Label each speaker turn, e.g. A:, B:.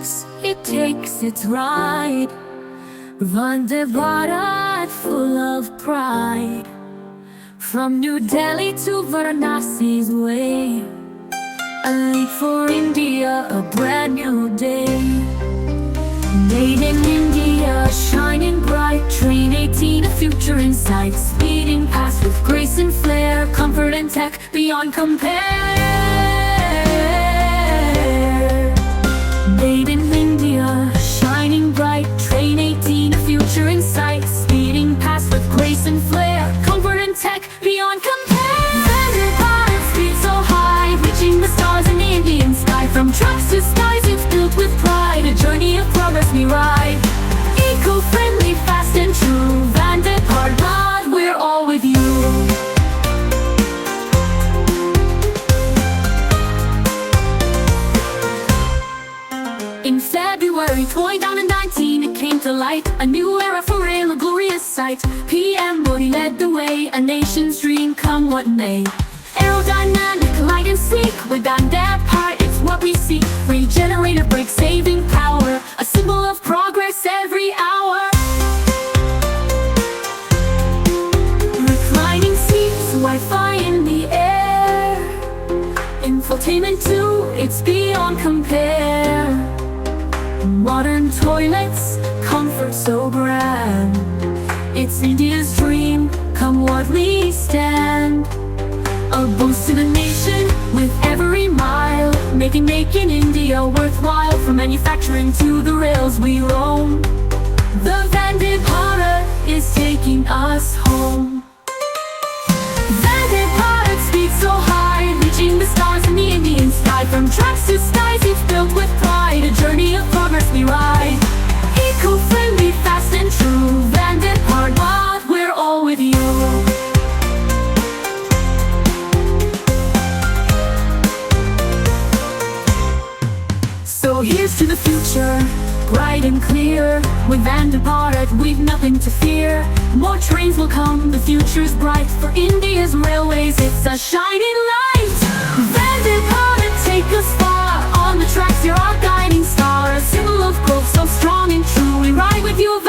A: looks, it takes its ride. Vande Bharat, full of pride. From New Delhi to Varanasi's way, a leap for India, a brand new day. Made in India, shining bright. Train 18, a future in sight. Speeding past with grace and flair, comfort and tech beyond compare. Made in India, shining bright. Train 18, a future in sight. Speeding past with grace and flair, comfort and tech beyond compare. Vande Bharat speed so high, reaching the stars in the Indian sky. From trucks to skies, it's built with pride. A journey of progress we ride. Eco-friendly, fast and true. Vande Bharat, we're all with you. In February 2019, it came to light, a new era for rail, a glorious sight. PM Modi led the way, a nation's dream come what may. Aerodynamic, light and sleek, with Vande Bharat it's what we seek. Regenerative brake, saving power, a symbol of progress every hour. Reclining seats, Wi-Fi in the air. Infotainment too, it's beyond compare. Modern toilets, comfort so grand. It's India's dream, come what we stand. A boost to the nation with every mile, making India worthwhile. From manufacturing to the rails we roam, the Vande Bharat is taking us home. Vande Bharat speeds so high, reaching the stars in the Indian sky. From tracks to skies, it's built with pride. A journey of progress we ride. Eco-friendly, fast and true. Vande Bharat, we're all with you. So here's to the future, bright and clear. With Vande Bharat, we've nothing to fear. More trains will come, the future's bright. For India's railways, it's a shining light. Vande Bharat, take us far. On the tracks, you're our guiding star. A symbol of growth so strong and true. We ride with you,